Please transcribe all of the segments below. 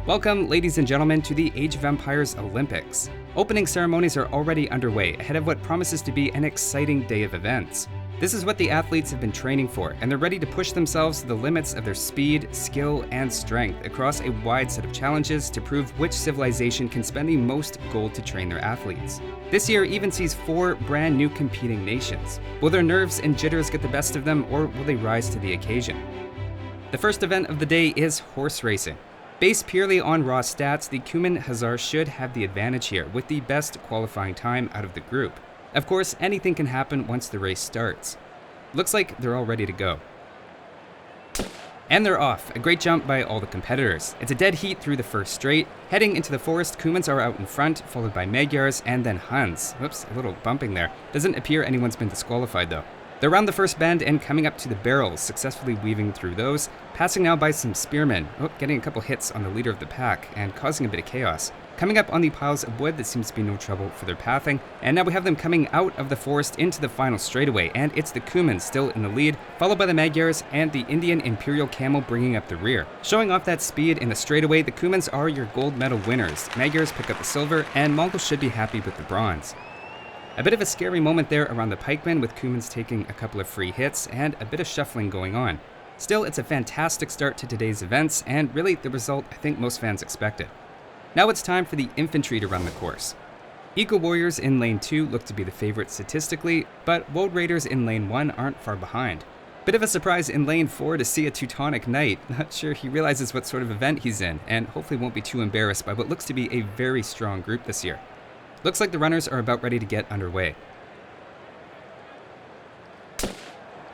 Welcome, ladies and gentlemen, to the Age of Empires Olympics. Opening ceremonies are already underway ahead of what promises to be an exciting day of events. This is what the athletes have been training for, and they're ready to push themselves to the limits of their speed, skill, and strength across a wide set of challenges to prove which civilization can spend the most gold to train their athletes. This year even sees 4 brand new competing nations. Will their nerves and jitters get the best of them, or will they rise to the occasion? The first event of the day is horse racing. Based purely on raw stats, the Cuman Hussars should have the advantage here, with the best qualifying time out of the group. Of course, anything can happen once the race starts. Looks like they're all ready to go. And they're off. A great jump by all the competitors. It's a dead heat through the first straight. Heading into the forest, Cumans are out in front, followed by Magyars and then Huns. Whoops, a little bumping there. Doesn't appear anyone's been disqualified though. They're around the first bend and coming up to the barrels, successfully weaving through those, passing now by some spearmen, getting a couple hits on the leader of the pack and causing a bit of chaos. Coming up on the piles of wood, that seems to be no trouble for their pathing, and now we have them coming out of the forest into the final straightaway, and it's the Cumans still in the lead, followed by the Magyars and the Indian Imperial Camel bringing up the rear. Showing off that speed in the straightaway, the Cumans are your gold medal winners. Magyars pick up the silver, and Mongols should be happy with the bronze. A bit of a scary moment there around the pikemen, with Cumans taking a couple of free hits and a bit of shuffling going on. Still, it's a fantastic start to today's events, and really the result I think most fans expected. Now it's time for the infantry to run the course. Eagle Warriors in lane 2 look to be the favorite statistically, but Woad Raiders in lane 1 aren't far behind. Bit of a surprise in lane 4 to see a Teutonic Knight. Not sure he realizes what sort of event he's in, and hopefully won't be too embarrassed by what looks to be a very strong group this year. Looks like the runners are about ready to get underway.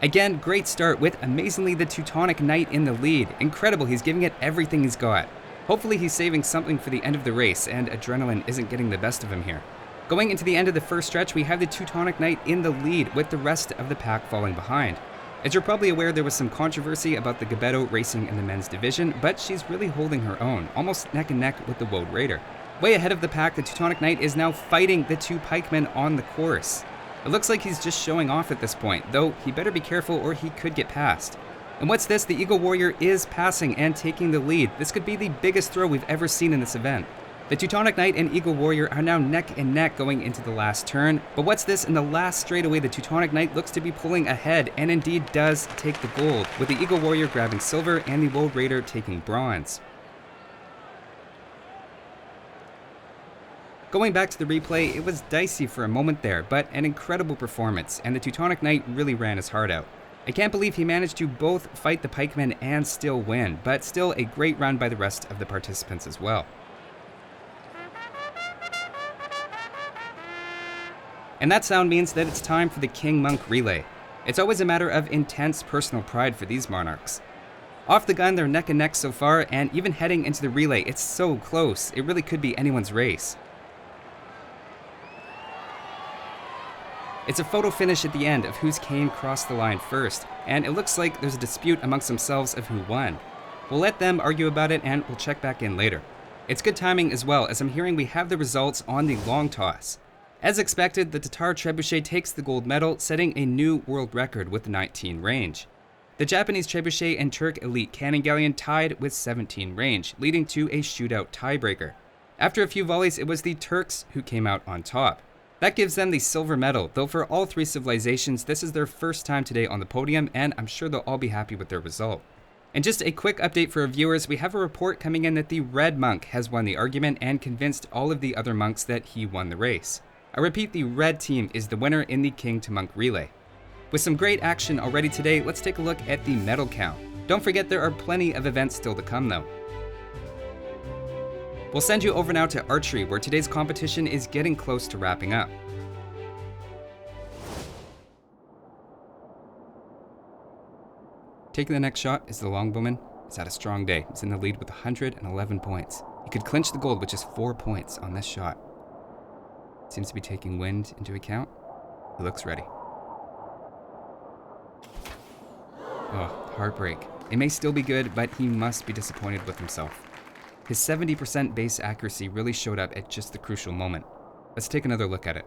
Again, great start with amazingly the Teutonic Knight in the lead. Incredible, he's giving it everything he's got. Hopefully he's saving something for the end of the race and adrenaline isn't getting the best of him here. Going into the end of the first stretch, we have the Teutonic Knight in the lead with the rest of the pack falling behind. As you're probably aware, there was some controversy about the Gebetto racing in the men's division, but she's really holding her own, almost neck and neck with the Woad Raider. Way ahead of the pack, the Teutonic Knight is now fighting the 2 pikemen on the course. It looks like he's just showing off at this point, though he better be careful or he could get past. And what's this? The Eagle Warrior is passing and taking the lead. This could be the biggest throw we've ever seen in this event. The Teutonic Knight and Eagle Warrior are now neck and neck going into the last turn, but what's this? In the last straightaway, the Teutonic Knight looks to be pulling ahead and indeed does take the gold, with the Eagle Warrior grabbing silver and the Woad Raider taking bronze. Going back to the replay, it was dicey for a moment there, but an incredible performance, and the Teutonic Knight really ran his heart out. I can't believe he managed to both fight the pikemen and still win, but still a great run by the rest of the participants as well. And that sound means that it's time for the King Monk relay. It's always a matter of intense personal pride for these monarchs. Off the gun, they're neck and neck so far, and even heading into the relay, it's so close, it really could be anyone's race. It's a photo finish at the end of whose cane crossed the line first, and it looks like there's a dispute amongst themselves of who won. We'll let them argue about it and we'll check back in later. It's good timing as well, as I'm hearing we have the results on the long toss. As expected, the Tatar Trebuchet takes the gold medal, setting a new world record with 19 range. The Japanese Trebuchet and Turk Elite Cannon Galleon tied with 17 range, leading to a shootout tiebreaker. After a few volleys, it was the Turks who came out on top. That gives them the silver medal, though for all 3 civilizations, this is their first time today on the podium, and I'm sure they'll all be happy with their result. And just a quick update for our viewers, we have a report coming in that the Red Monk has won the argument and convinced all of the other monks that he won the race. I repeat, the red team is the winner in the King to Monk relay. With some great action already today, let's take a look at the medal count. Don't forget there are plenty of events still to come though. We'll send you over now to Archery, where today's competition is getting close to wrapping up. Taking the next shot is the longbowman. He's had a strong day. He's in the lead with 111 points. He could clinch the gold with just 4 points on this shot. Seems to be taking wind into account. He looks ready. Oh, heartbreak. It may still be good, but he must be disappointed with himself. His 70% base accuracy really showed up at just the crucial moment. Let's take another look at it.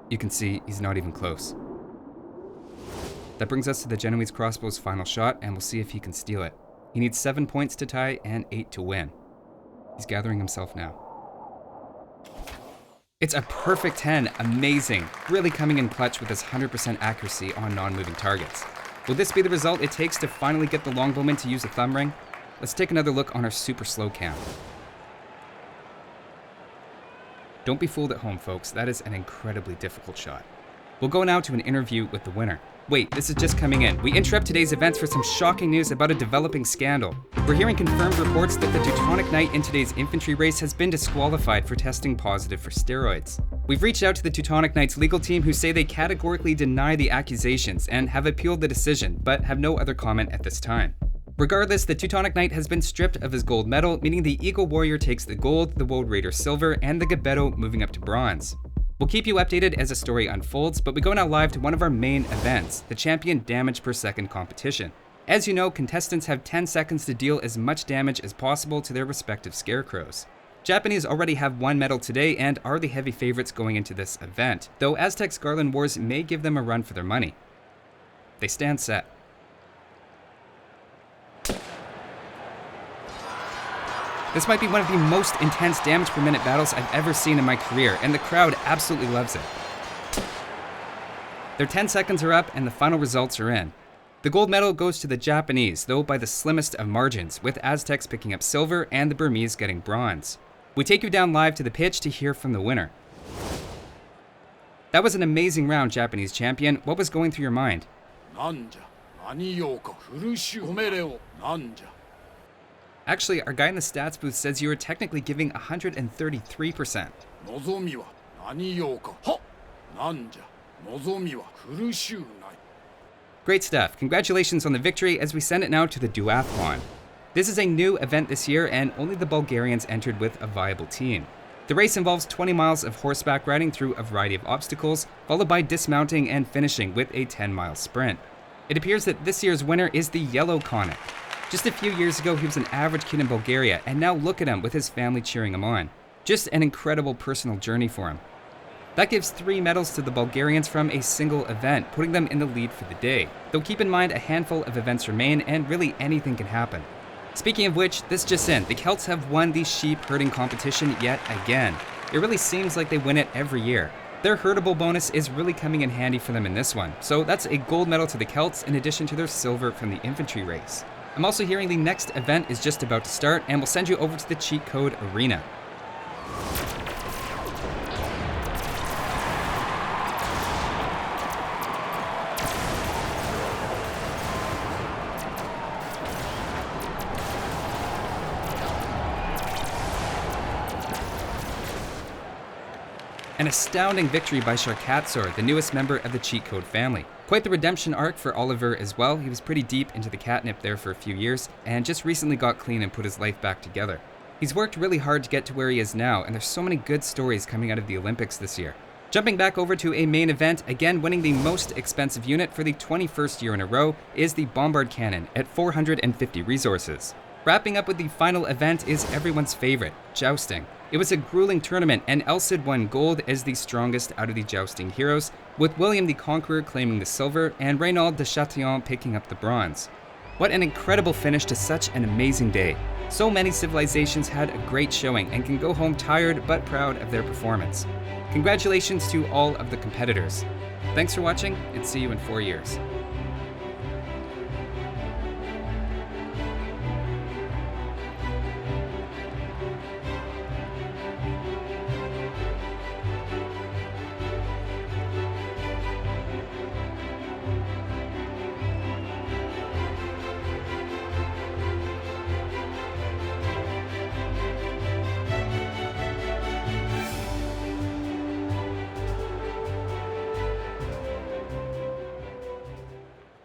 You can see he's not even close. That brings us to the Genoese crossbow's final shot, and we'll see if he can steal it. He needs 7 points to tie and 8 to win. He's gathering himself now. It's a perfect 10, amazing, really coming in clutch with his 100% accuracy on non-moving targets. Will this be the result it takes to finally get the longbowman to use a thumb ring? Let's take another look on our super slow cam. Don't be fooled at home, folks, that is an incredibly difficult shot. We'll go now to an interview with the winner. Wait, this is just coming in. We interrupt today's events for some shocking news about a developing scandal. We're hearing confirmed reports that the Teutonic Knight in today's infantry race has been disqualified for testing positive for steroids. We've reached out to the Teutonic Knight's legal team, who say they categorically deny the accusations and have appealed the decision, but have no other comment at this time. Regardless, the Teutonic Knight has been stripped of his gold medal, meaning the Eagle Warrior takes the gold, the Woad Raider silver, and the Gebetto moving up to bronze. We'll keep you updated as the story unfolds, but we go now live to one of our main events, the Champion Damage Per Second competition. As you know, contestants have 10 seconds to deal as much damage as possible to their respective scarecrows. Japanese already have 1 medal today and are the heavy favorites going into this event, though Aztec's Garland Wars may give them a run for their money. They stand set. This might be one of the most intense damage per minute battles I've ever seen in my career, and the crowd absolutely loves it. Their 10 seconds are up and the final results are in. The gold medal goes to the Japanese, though by the slimmest of margins, with Aztecs picking up silver and the Burmese getting bronze. We take you down live to the pitch to hear from the winner. That was an amazing round, Japanese champion. What was going through your mind? Actually, our guy in the stats booth says you were technically giving 133%. Great stuff. Congratulations on the victory as we send it now to the Duathlon. This is a new event this year and only the Bulgarians entered with a viable team. The race involves 20 miles of horseback riding through a variety of obstacles, followed by dismounting and finishing with a 10-mile sprint. It appears that this year's winner is the Yellow Conic. Just a few years ago, he was an average kid in Bulgaria, and now look at him with his family cheering him on. Just an incredible personal journey for him. That gives 3 medals to the Bulgarians from a single event, putting them in the lead for the day. Though keep in mind, a handful of events remain, and really anything can happen. Speaking of which, this just in, the Celts have won the sheep herding competition yet again. It really seems like they win it every year. Their herdable bonus is really coming in handy for them in this one, so that's a gold medal to the Celts in addition to their silver from the infantry race. I'm also hearing the next event is just about to start, and we'll send you over to the cheat code arena. An astounding victory by Sharkatsor, the newest member of the cheat code family. Quite the redemption arc for Oliver as well. He was pretty deep into the catnip there for a few years and just recently got clean and put his life back together. He's worked really hard to get to where he is now, and there's so many good stories coming out of the Olympics this year. Jumping back over to a main event, again winning the most expensive unit for the 21st year in a row is the Bombard Cannon at 450 resources. Wrapping up with the final event is everyone's favorite, Jousting. It was a grueling tournament, and El Cid won gold as the strongest out of the jousting heroes, with William the Conqueror claiming the silver and Reynaud de Chatillon picking up the bronze. What an incredible finish to such an amazing day. So many civilizations had a great showing and can go home tired but proud of their performance. Congratulations to all of the competitors. Thanks for watching, and see you in 4 years.